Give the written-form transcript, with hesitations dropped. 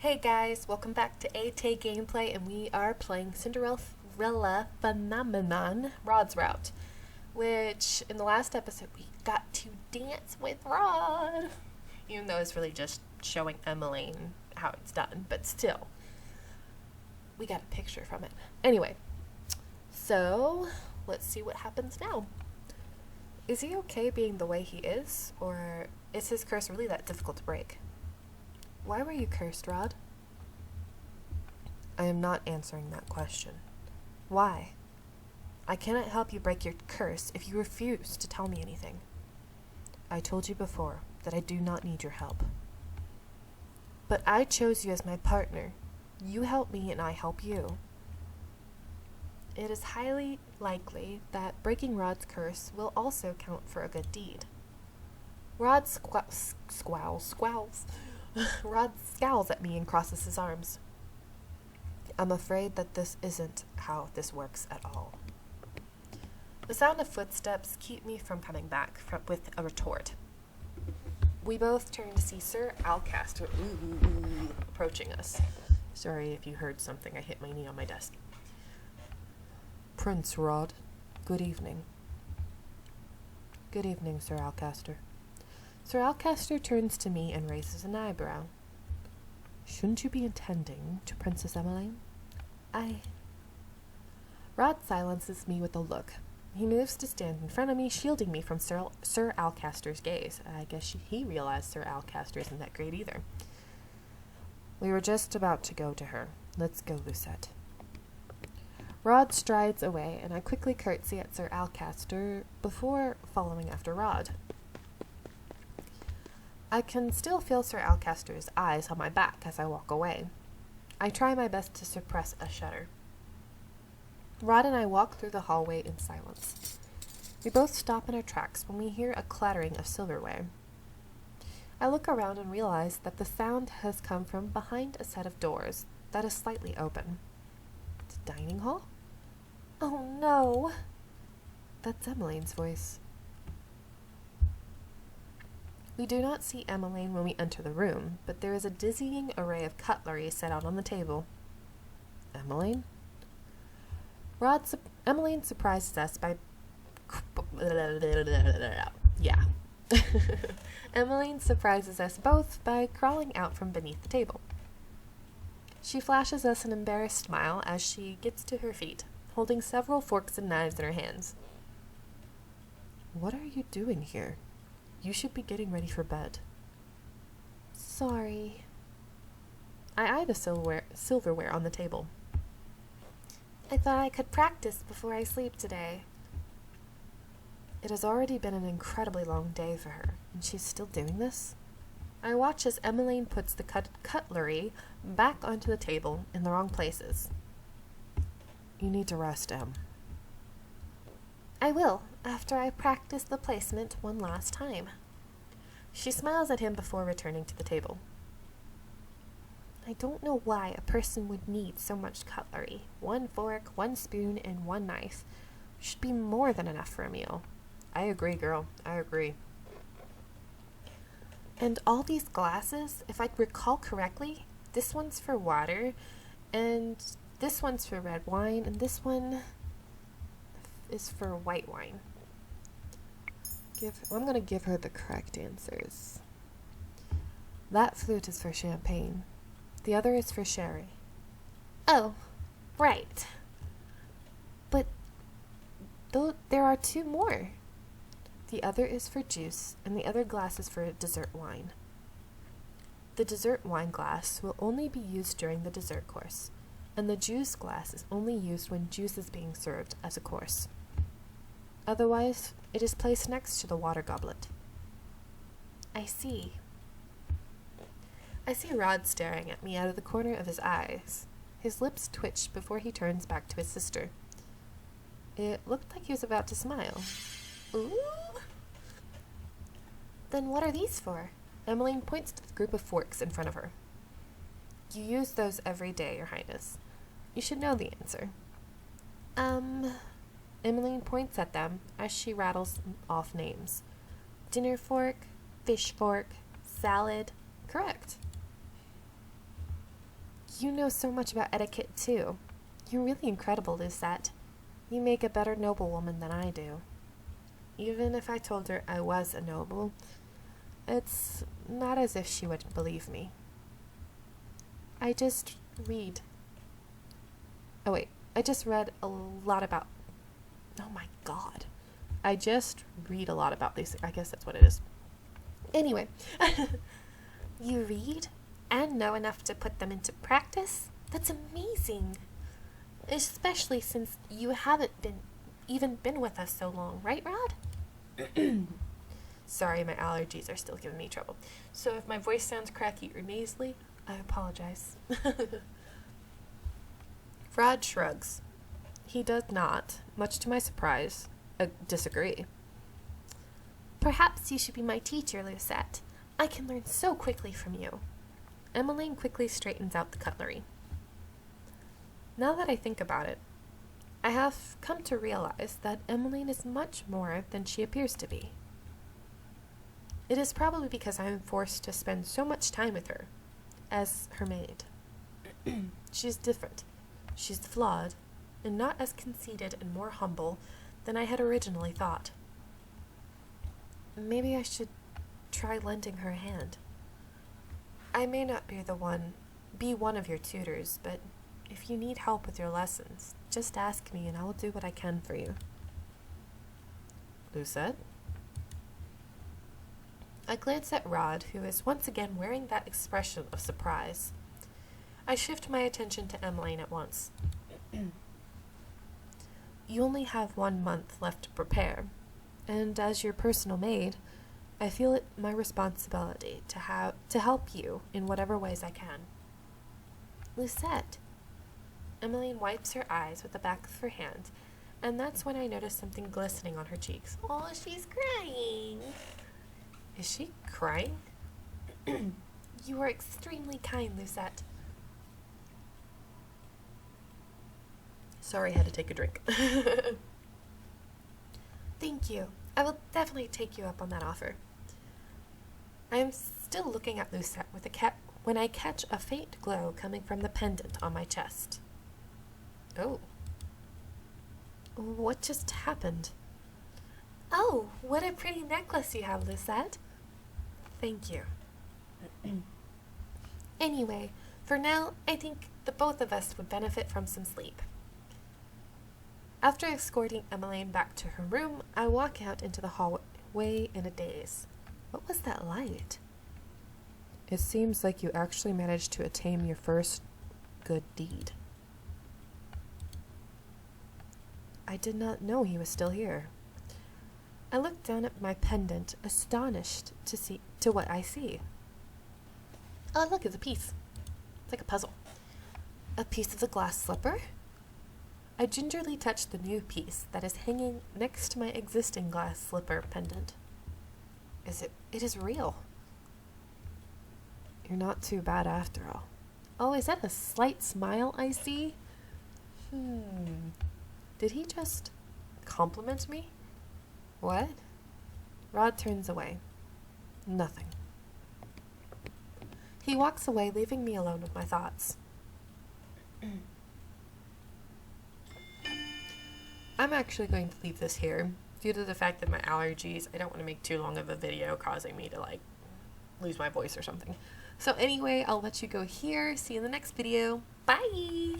Hey guys, welcome back to AT Gameplay, and we are playing Cinderella Phenomenon, Rod's Route, which in the last episode we got to dance with Rod, even though it's really just showing Emmeline how it's done, but still, we got a picture from it. Anyway, so let's see what happens now. Is he okay being the way he is, or is his curse really that difficult to break? Why were you cursed, Rod? I am not answering that question. Why? I cannot help you break your curse if you refuse to tell me anything. I told you before that I do not need your help. But I chose you as my partner. You help me and I help you. It is highly likely that breaking Rod's curse will also count for a good deed. Rod squalls. Rod scowls at me and crosses his arms. I'm afraid that this isn't how this works at all. The sound of footsteps keep me from coming back with a retort. We both turn to see Sir Alcaster approaching us. Sorry if you heard something. I hit my knee on my desk. Prince Rod, good evening. Good evening, Sir Alcaster. Sir Alcaster turns to me and raises an eyebrow. Shouldn't you be attending to Princess Emmeline? Rod silences me with a look. He moves to stand in front of me, shielding me from Sir Alcaster's gaze. I guess he realized Sir Alcaster isn't that great either. We were just about to go to her. Let's go, Lucette. Rod strides away, and I quickly curtsy at Sir Alcaster before following after Rod. I can still feel Sir Alcaster's eyes on my back as I walk away. I try my best to suppress a shudder. Rod and I walk through the hallway in silence. We both stop in our tracks when we hear a clattering of silverware. I look around and realize that the sound has come from behind a set of doors that is slightly open. It's a dining hall? Oh no! That's Emmeline's voice. We do not see Emmeline when we enter the room, but there is a dizzying array of cutlery set out on the table. Emmeline? Emmeline surprises us by... Yeah. Emmeline surprises us both by crawling out from beneath the table. She flashes us an embarrassed smile as she gets to her feet, holding several forks and knives in her hands. What are you doing here? You should be getting ready for bed. Sorry. I eye the silverware on the table. I thought I could practice before I sleep today. It has already been an incredibly long day for her, and she's still doing this? I watch as Emmeline puts the cutlery back onto the table in the wrong places. You need to rest, Em. I will, after I practice the placement one last time. She smiles at him before returning to the table. I don't know why a person would need so much cutlery. 1 fork, 1 spoon, and 1 knife. Should be more than enough for a meal. I agree, girl. I agree. And all these glasses, if I recall correctly, this one's for water, and this one's for red wine, and this one is for white wine. I'm going to give her the correct answers. That flute is for champagne. The other is for sherry. Oh, right. But there are 2 more. The other is for juice, and the other glass is for dessert wine. The dessert wine glass will only be used during the dessert course, and the juice glass is only used when juice is being served as a course. Otherwise, it is placed next to the water goblet. I see. I see Rod staring at me out of the corner of his eyes. His lips twitch before he turns back to his sister. It looked like he was about to smile. Ooh? Then what are these for? Emmeline points to the group of forks in front of her. You use those every day, Your Highness. You should know the answer. Emmeline points at them as she rattles off names. Dinner fork, fish fork, salad. Correct. You know so much about etiquette, too. You're really incredible, Lucette. You make a better noblewoman than I do. Even if I told her I was a noble, it's not as if she would believe me. I just read. Oh wait, I just read a lot about... Oh my god. I just read a lot about these. I guess that's what it is. Anyway. You read and know enough to put them into practice? That's amazing. Especially since you haven't been with us so long, right, Rod? Sorry, my allergies are still giving me trouble. So if my voice sounds cracky or nasally, I apologize. Rod shrugs. He does not, much to my surprise, disagree. Perhaps you should be my teacher, Lucette. I can learn so quickly from you. Emmeline quickly straightens out the cutlery. Now that I think about it, I have come to realize that Emmeline is much more than she appears to be. It is probably because I am forced to spend so much time with her, as her maid. She's different. She's flawed, and not as conceited and more humble than I had originally thought. Maybe I should try lending her a hand. I may not be one of your tutors, but if you need help with your lessons, just ask me and I will do what I can for you. Lucette? I glance at Rod, who is once again wearing that expression of surprise. I shift my attention to Emmeline at once. You only have 1 month left to prepare, and as your personal maid, I feel it my responsibility to help you in whatever ways I can. Lucette. Emmeline wipes her eyes with the back of her hand, and that's when I notice something glistening on her cheeks. Oh, she's crying. Is she crying? You are extremely kind, Lucette. Sorry, I had to take a drink. Thank you. I will definitely take you up on that offer. I am still looking at Lucette when I catch a faint glow coming from the pendant on my chest. Oh. What just happened? Oh, what a pretty necklace you have, Lucette. Thank you. Anyway, for now, I think the both of us would benefit from some sleep. After escorting Emmeline back to her room, I walk out into the hallway in a daze. What was that light? It seems like you actually managed to attain your first good deed. I did not know he was still here. I look down at my pendant, astonished to what I see. Oh, look, it's a piece. It's like a puzzle. A piece of the glass slipper? I gingerly touch the new piece that is hanging next to my existing glass slipper pendant. It is real. You're not too bad after all. Oh, is that a slight smile I see? Did he just compliment me? What? Rod turns away. Nothing. He walks away, leaving me alone with my thoughts. I'm actually going to leave this here. Due to the fact that my allergies, I don't want to make too long of a video causing me to lose my voice or something. So anyway, I'll let you go here. See you in the next video. Bye!